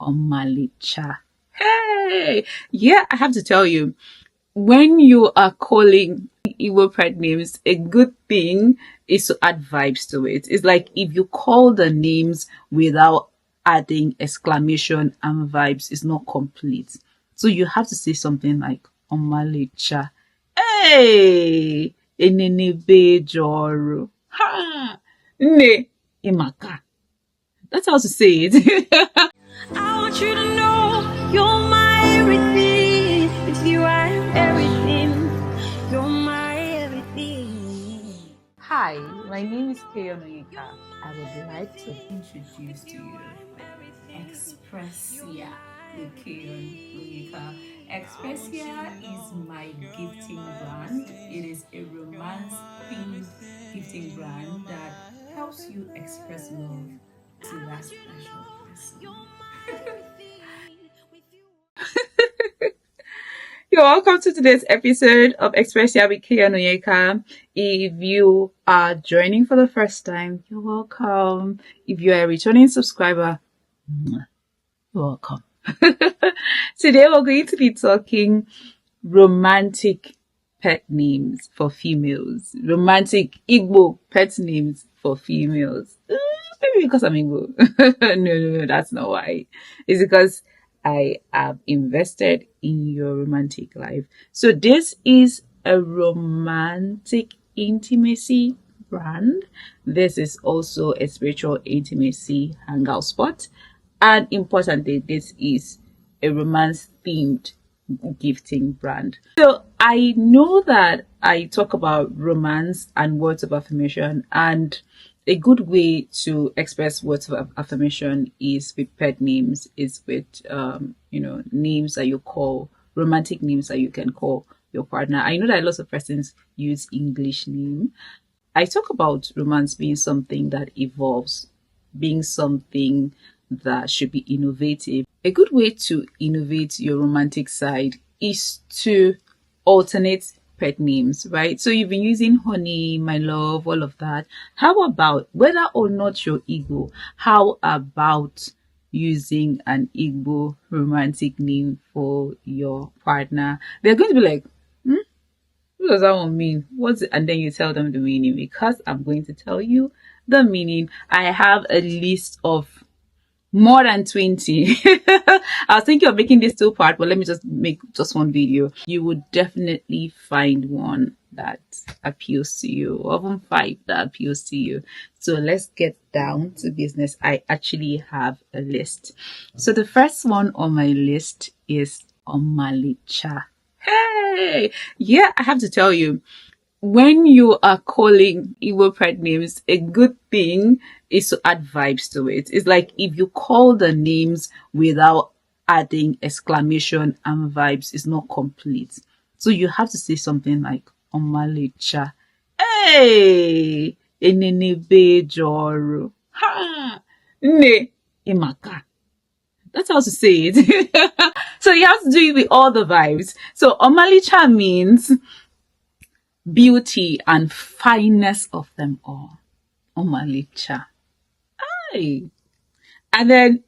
Omalicha. Hey! Yeah, I have to tell you, when you are calling Igbo pet names, a good thing is to add vibes to it. It's like if you call the names without adding exclamation and vibes, it's not complete. So you have to say something like Omalicha. Hey! Enene bejoro. Ha! Ne imaka. That's how to say it. I want you to know you're my everything. With you, I am everything. You're my everything. Hi, my name is Keyonoyeka. I would like to introduce to you Expressia with Keyonoyeka. Expressia is my gifting brand. It is a romance-themed gifting brand that helps you express love to that special person. You're welcome to today's episode of Expressia with Keyonoyeka. If you are joining for the first time, you're welcome. If you're a returning subscriber, you're welcome. Today we're going to be talking romantic pet names for females. Romantic Igbo pet names for females. Maybe because I'm Igbo. No, that's not why. It's because I have invested in your romantic life. So this is a romantic intimacy brand. This is also a spiritual intimacy hangout spot. And importantly, this is a romance themed gifting brand. So I know that I talk about romance and words of affirmation, and a good way to express words of affirmation is with pet names, is with names that you call, romantic names that you can call your partner. I know that lots of persons use English name. I talk about romance being something that evolves, being something that should be innovative. A good way to innovate your romantic side is to alternate pet names, right? So you've been using honey, my love, all of that. How about, whether or not you're Igbo, how about using an Igbo romantic name for your partner? They're going to be like, what does that one mean? What's it? And then you tell them the meaning. Because I'm going to tell you the meaning, I have a list of more than 20. I was thinking of making this two part, but let me just make just one video. You would definitely find one that appeals to you, or even 5 that appeals to you. So let's get down to business. I actually have a list. So the first one on my list is Omalicha. Hey! Yeah, I have to tell you, when you are calling Igbo pet names, a good thing is to add vibes to it. It's like if you call the names without adding exclamation and vibes, it's not complete. So you have to say something like Omalicha. Hey! Enene bejoro. Ha! Ne imaka. That's how to say it. So you have to do it with all the vibes. So Omalicha means beauty and fineness of them all. Omalicha. Hi. And then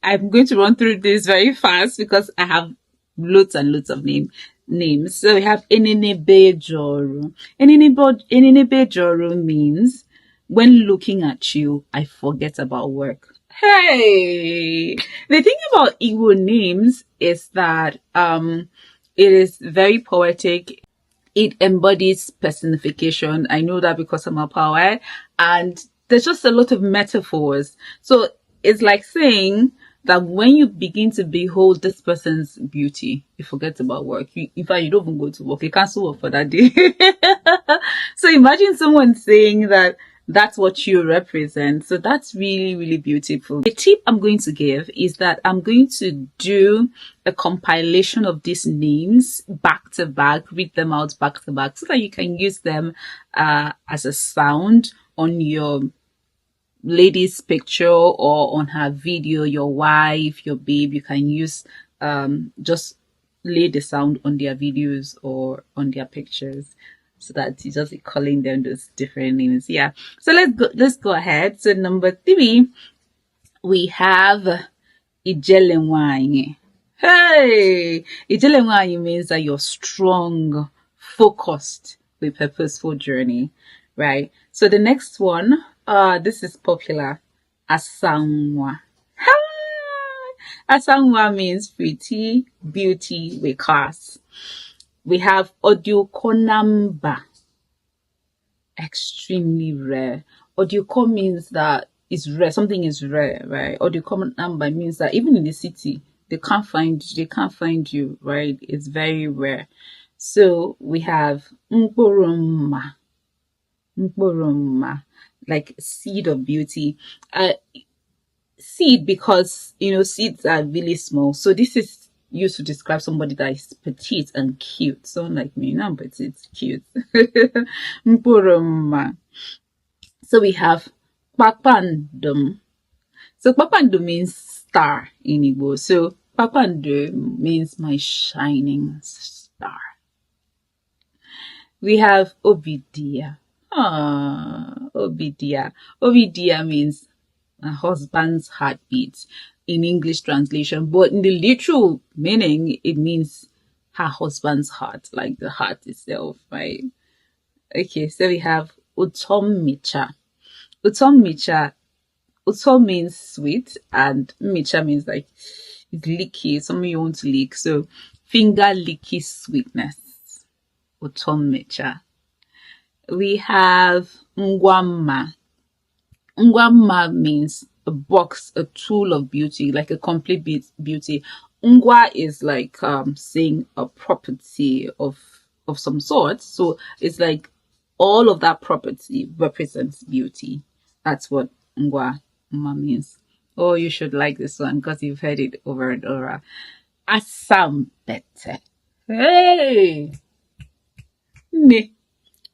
I'm going to run through this very fast because I have loads and loads of names. So we have Enene Bejoro. Enene Bejoro means when looking at you, I forget about work. Hey! The thing about Igbo names is that it is very poetic. It embodies personification. I know that because I'm a poet, and there's just a lot of metaphors. So it's like saying that when you begin to behold this person's beauty, you forget about work. In fact, you don't even go to work. You cancel work for that day. So imagine someone saying that that's what you represent. So that's really, really beautiful. The tip I'm going to give is that I'm going to do a compilation of these names back to back, read them out back to back, so that you can use them as a sound on your lady's picture or on her video, your wife, your babe. You can use just lay the sound on their videos or on their pictures, so that you just be calling them those different names. Yeah. So let's go ahead. So number 3, we have Ijele nwanyi. Hey! Ijele nwanyi means that you're strong, focused, with purposeful journey, right? So the next one, this is popular. Asangwa. Hi! Asangwa means pretty, beauty with class. We have Odiokonamba, extremely rare. Odioko means that it's rare, something is rare, right? Odiokonamba means that even in the city, they can't find you, right? It's very rare. So we have Mporoma, Mporoma, like seed of beauty. Seed because seeds are really small. So this is used to describe somebody that is petite and cute. Someone like me, no, but it's cute. Mporoma. So we have Papandum. So Papandum means star in Igbo. So Papandum means my shining star. We have Obidia. Obidia. Obidia means a husband's heartbeat in English translation, but in the literal meaning, it means her husband's heart, like the heart itself, right? Okay, so we have Utom Micha. Utom Micha. Utom means sweet, and Micha means like it's licky, something you want to lick. So finger licky sweetness. Utom Micha. We have Ngwamma. Ngwamma means a box, a tool of beauty, like a complete beauty. Ngwa is like saying a property of some sort. So it's like all of that property represents beauty. That's what Ngwamma means. Oh, you should like this one because you've heard it over and over. Asambete. Hey! Me.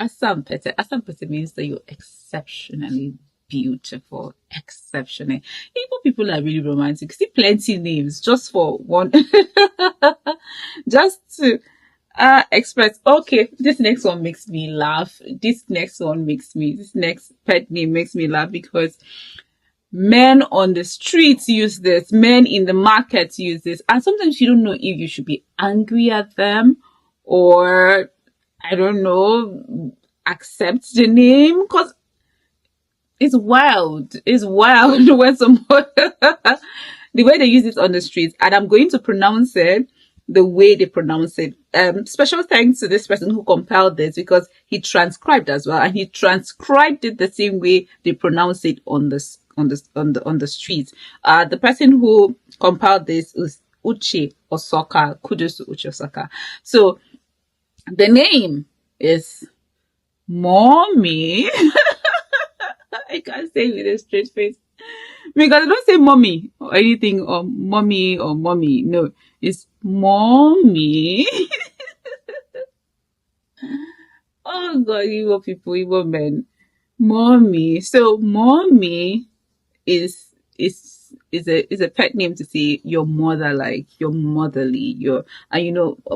Asampete. Asampete means that you're exceptionally beautiful. Exceptional. Igbo people are really romantic. See plenty names just for one. Just to express. Okay, this next one makes me laugh. This next pet name makes me laugh because men on the streets use this, men in the markets use this, and sometimes you don't know if you should be angry at them or I don't know, accept the name because it's wild. It's wild when someone the way they use it on the streets, and I'm going to pronounce it the way they pronounce it. Special thanks to this person who compiled this because he transcribed as well, and he transcribed it the same way they pronounce it on the streets. The person who compiled this is Uche Osoka. Kudos to Uche Osoka. So the name is Mommy. I can't say it with a straight face because I don't say mommy or anything or mommy or mommy. No, it's Mommy. Oh God, Igbo people, Igbo men. Mommy. So Mommy is a pet name to say your mother, like you're motherly,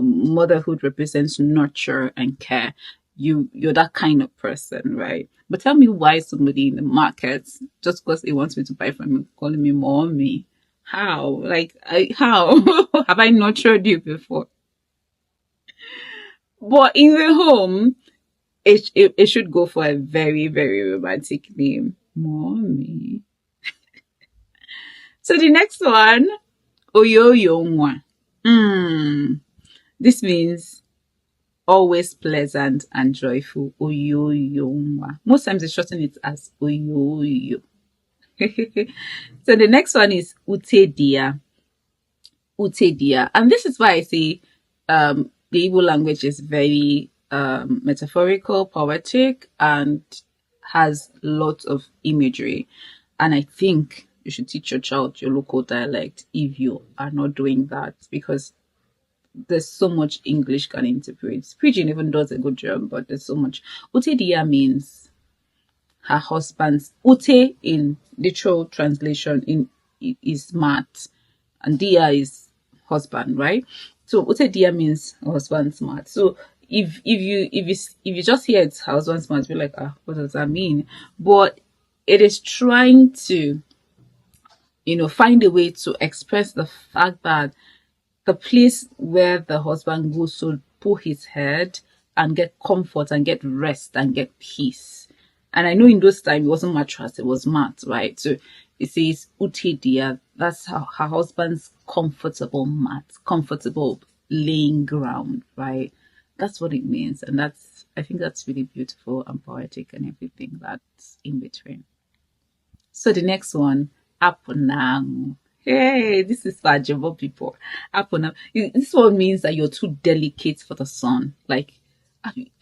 motherhood represents nurture and care. You're that kind of person, right? But tell me why somebody in the market, just because he wants me to buy from me, calling me Mommy. How? Like how have I nurtured you before? But in the home, it should go for a very, very romantic name. Mommy. So the next one, Oyoyonwa. This means always pleasant and joyful. Oyoyonwa. Most times they shorten it as Oyoyo. So the next one is Utedia. Utedia. And this is why I say the Igbo language is very metaphorical, poetic, and has lots of imagery. And I think you should teach your child your local dialect if you are not doing that because there's so much English can interpret. Pidgin even does a good job, but there's so much. Utedia means her husband's. Ute in literal translation is smart, and dia is husband, right? So Utedia means husband smart. So if you just hear it's husband smart, you're like, what does that mean? But it is trying to find a way to express the fact that the place where the husband goes to put his head and get comfort and get rest and get peace. And I know in those times it wasn't mattress, it was mat, right? So it says Utidia, that's her husband's comfortable mat, comfortable laying ground, right? That's what it means. And I think that's really beautiful and poetic and everything that's in between. So the next one, Apunang. Hey, this is for Ajabo people. Apunang. This one means that you're too delicate for the sun. Like,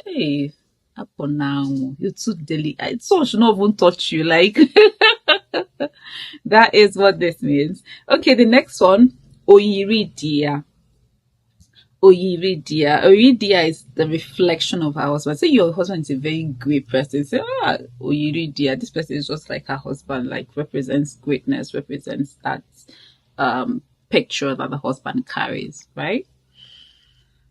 hey, Apunang, you're too delicate. Sun should not even touch you. Like, that is what this means. Okay, the next one, Oyiridia. Oyiridia. Oyiridia is the reflection of her husband. Say your husband is a very great person. Say, Oyiridia, this person is just like her husband, like represents greatness, represents that picture that the husband carries, right?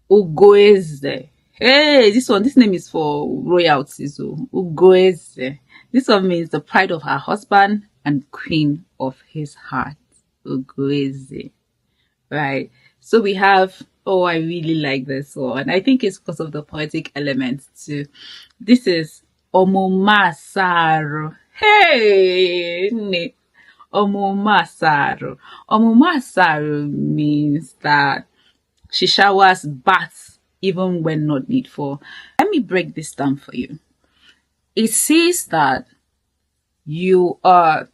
Ugoeze. Hey, this name is for royalty. So Ugoeze. This one means the pride of her husband and queen of his heart. Ugoeze. Right. So we have, oh, I really like this one. I think it's because of the poetic elements too. This is Omomasaru. Hey, Omomasaru. Omomasaru means that she showers baths even when not needful. Let me break this down for you. It says that you are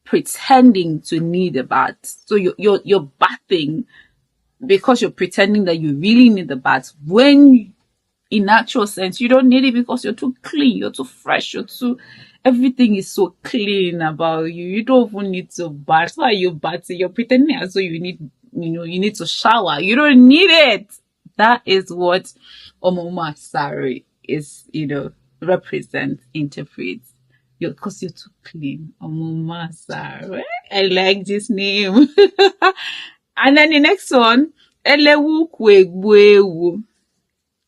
pretending to need a bath. So you're bathing because you're pretending that you really need the bath, when in actual sense you don't need it because you're too clean, you're too fresh, everything is so clean about you. You don't even need to bath. Why are you bathing? You're pretending as though you need to shower. You don't need it. That is what Omoma Sari is, represents, interprets. Because you're too clean. Omoma Sari. I like this name. And then the next one, Elewu Kwegwewu.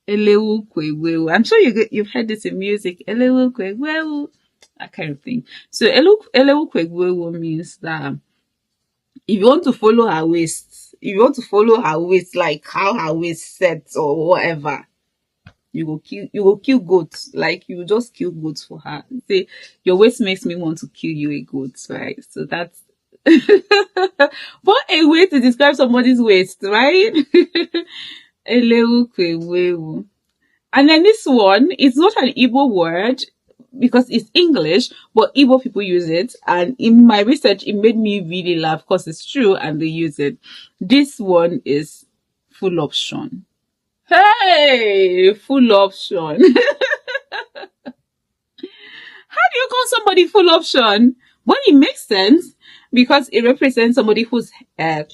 Elewu Kwegwewu. I'm sure you've heard this in music. Elewu Kwegwewu. That kind of thing. So Elewu Kwegwewu means that if you want to follow her waist, like how her waist sets or whatever, you go kill goats. Like you just kill goats for her. Say your waist makes me want to kill you a goat, right? So that's what a way to describe somebody's waist, right? Elewu kwewewu. And then this one, it's not an Igbo word because it's English, but Igbo people use it. And in my research, it made me really laugh because it's true and they use it. This one is full option. Hey, full option. How do you call somebody full option? Well, it makes sense because it represents somebody who's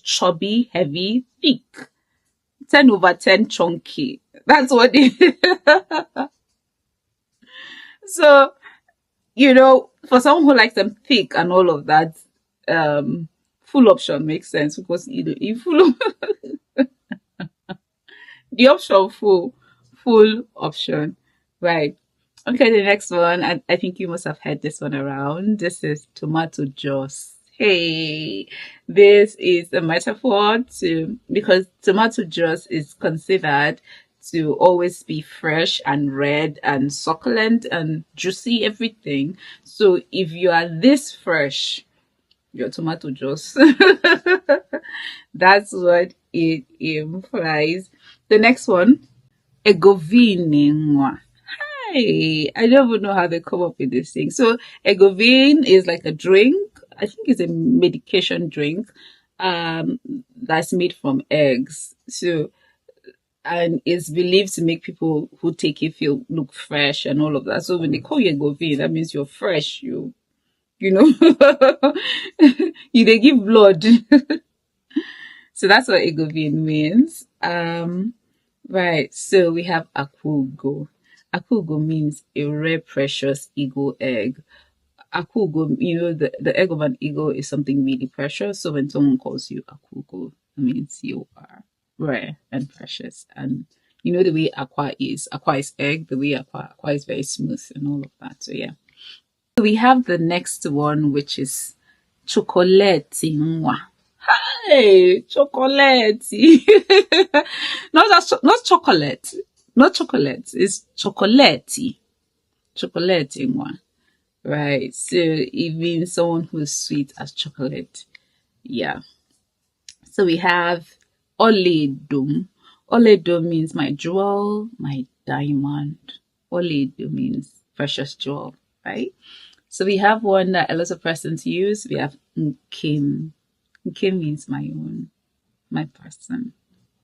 chubby, heavy, thick. 10/10 chunky. That's what it So, for someone who likes them thick and all of that, full option makes sense because you full the option full option. Right. Okay, the next one, I think you must have heard this one around. This is tomato juice. Hey, this is a metaphor because tomato juice is considered to always be fresh and red and succulent and juicy, everything. So if you are this fresh, your tomato juice. That's what it implies. The next one, egovine. Hey, I don't even know how they come up with this thing. So egovine is like a drink. I think it's a medication drink that's made from eggs. So, and it's believed to make people who take it look fresh and all of that. So when they call you egovine, that means you're fresh. You know, they give blood. So that's what egovine means. Right. So we have akugo. Akugo means a rare, precious eagle egg. Akugo, the egg of an eagle is something really precious. So when someone calls you akugo, it means you are rare and precious. And the way aqua is egg, the way aqua is very smooth and all of that. So yeah. So we have the next one, which is chocolate nwa. Hey, chocolate. Not chocolate. Not chocolate. It's chocolate. Chocolate nwa. Right. So it means someone who's sweet as chocolate. Yeah. So we have Oledum. Oledum means my jewel, my diamond. Oledum means precious jewel, right? So we have one that a lot of persons use. We have Nkim. Nkim means my own, my person,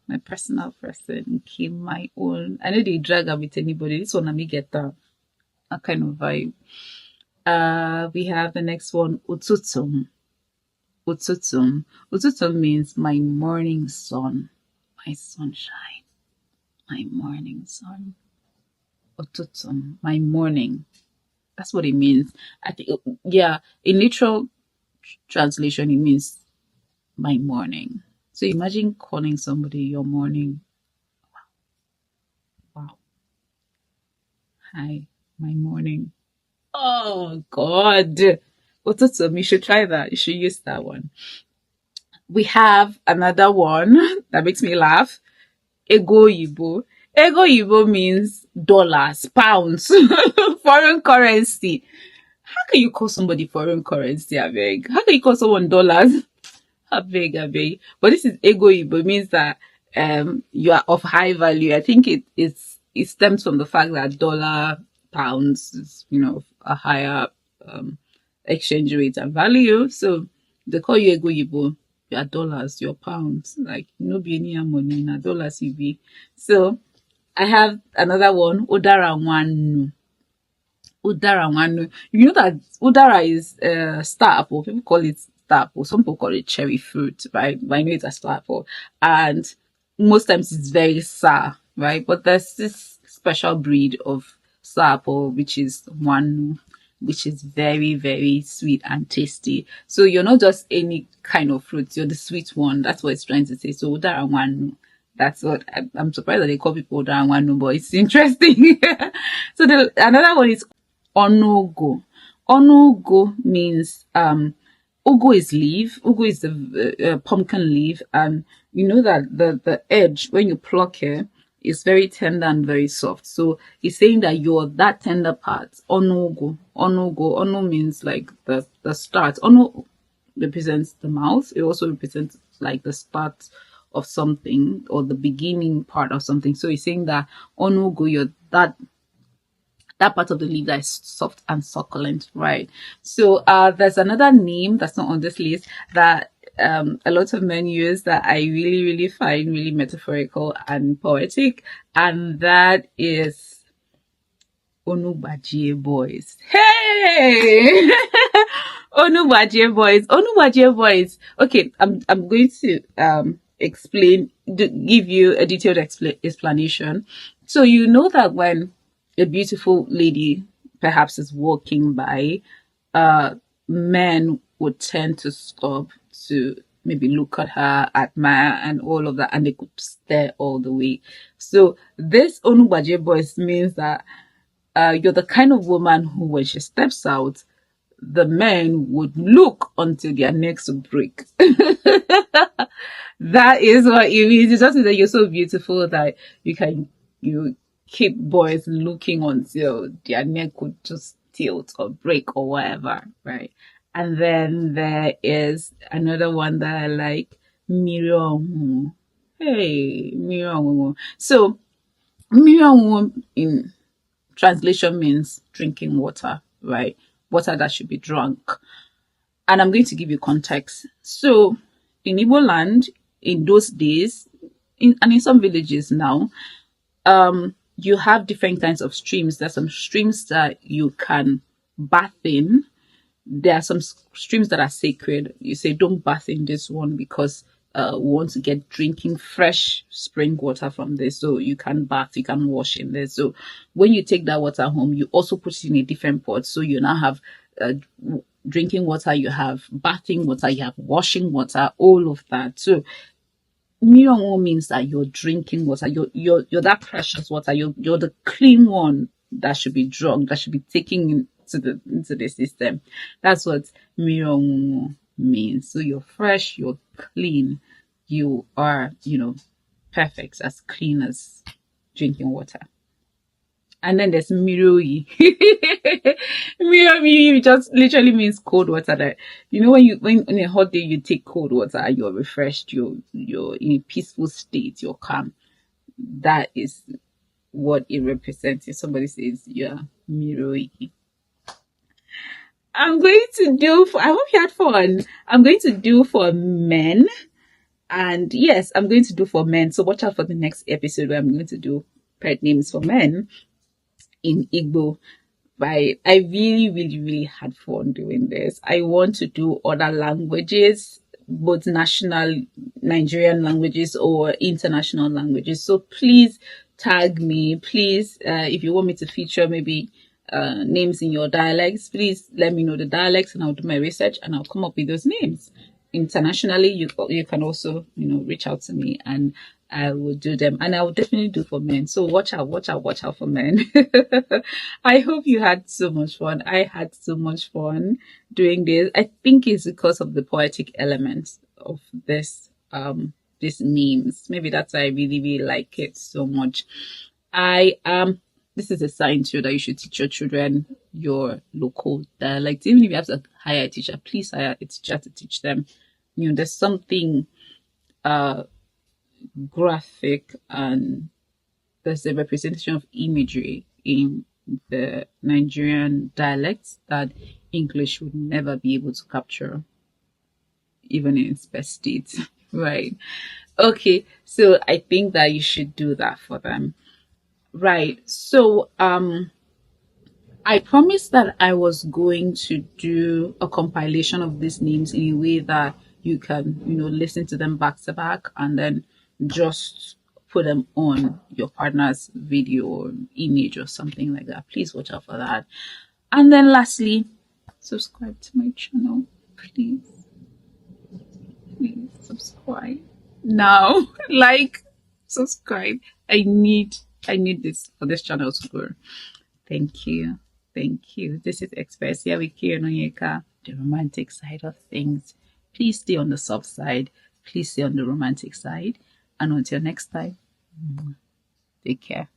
my personal person. Nkim, my own. I know they drag up with anybody. This one, let me get that kind of vibe. We have the next one, Ututum. Ututum. Ututum means my morning sun, my sunshine, my morning sun. Ututum, my morning. That's what it means. I think, yeah, in literal translation, it means my morning. So imagine calling somebody your morning. Wow. Hi, my morning. Oh, God. Ututum, you should try that. You should use that one. We have another one that makes me laugh. Ego Yibo. Ego Yibo means dollars, pounds, foreign currency. How can you call somebody foreign currency, I beg? How can you call someone dollars? I beg, I beg. But this is Ego Yibo. It means that you are of high value. I think it stems from the fact that dollar, pounds is, a higher um exchange rate and value. So they call you Ego Yibo. Your dollars, your pounds, like no be any money, na dollars you be. So I have another one, Udara Wanu. Udara Wanu. You know that Udara is star apple. People call it star apple. Some people call it cherry fruit, right? But I know it's a star apple. And most times it's very sour, right? But there's this special breed of star apple, which is Wanu, which is very, very sweet and tasty. So you're not just any kind of fruit, you're the sweet one. That's what it's trying to say. So Udara Wanu. That's what I'm surprised that they call people Udara Wanu, but it's interesting. So another one is Onugo. Onugo means ugu is leaf. Ugu is the pumpkin leaf, and you know that the edge when you pluck it is very tender and very soft. So he's saying that you're that tender part. Onugo, onugo, onu means like the start. Onu represents the mouth. It also represents like the start of something or the beginning part of something. So he's saying that onugo, you're that part of the leaf that is soft and succulent, right? So there's another name that's not on this list that a lot of men use that I really, really find really metaphorical and poetic, and that is Onubajie boys. Hey! Onubajie boys. Onubajie boys. Okay, I'm going to give you a detailed explanation. So you know that when a beautiful lady perhaps is walking by, men would tend to stop to maybe look at her, admire, and all of that, and they could stare all the way. So this Onubajie boys means that you're the kind of woman who, when she steps out, the men would look until their necks would break. That is what it means. It's just that you're so beautiful that you keep boys looking until their neck would just tilt or break or whatever, right? And then there is another one that I like, Miriam. Hey, Miriam. So Miriam in translation means drinking water, right? Water that should be drunk. And I'm going to give you context. So in Igbo land, in those days, and in some villages now, you have different kinds of streams. There's some streams that you can bath in. There are some streams that are sacred. You say, don't bath in this one because we want to get drinking fresh spring water from this. So you can bath, you can wash in there. So when you take that water home, you also put it in a different pot. So you now have drinking water, you have bathing water, you have washing water, all of that. So Miyongo means that you're drinking water, you're that precious water, you're the clean one that should be drunk, that should be taken into the system. That's what Miyongo means. So you're fresh, you're clean, you are, perfect, as clean as drinking water. And then there's miroi. Miroi just literally means cold water. That when on a hot day you take cold water and you're refreshed, you're in a peaceful state, you're calm. That is what it represents. If somebody says you're miroi. I'm going to do for, I hope you had fun. I'm going to do for men. And yes, I'm going to do for men. So watch out for the next episode where I'm going to do pet names for men in Igbo. Right. I really, really, really had fun doing this. I want to do other languages, both national Nigerian languages or international languages. So please tag me. Please, if you want me to feature maybe names in your dialects, please let me know the dialects and I'll do my research and I'll come up with those names. Internationally, you can also reach out to me and I will do them, and I will definitely do for men. So watch out, watch out, watch out for men. I hope you had so much fun. I had so much fun doing this. I think it's because of the poetic element of these memes. Maybe that's why I really, really like it so much. This is a sign to you that you should teach your children your local dialect. Even if you have to hire a teacher, please hire a teacher to teach them. There's something graphic and there's a representation of imagery in the Nigerian dialects that English would never be able to capture, even in its best state. Right. Okay. So I think that you should do that for them. Right. So, I promised that I was going to do a compilation of these names in a way that you can, listen to them back to back and then just put them on your partner's video or image or something like that. Please watch out for that. And then lastly, subscribe to my channel. Please, please subscribe now. Like, subscribe. I need this for this channel to grow. Thank you. Thank you. This is Expressia with Kira Nonyeka, the romantic side of things. Please stay on the soft side. Please stay on the romantic side. And until next time, take care.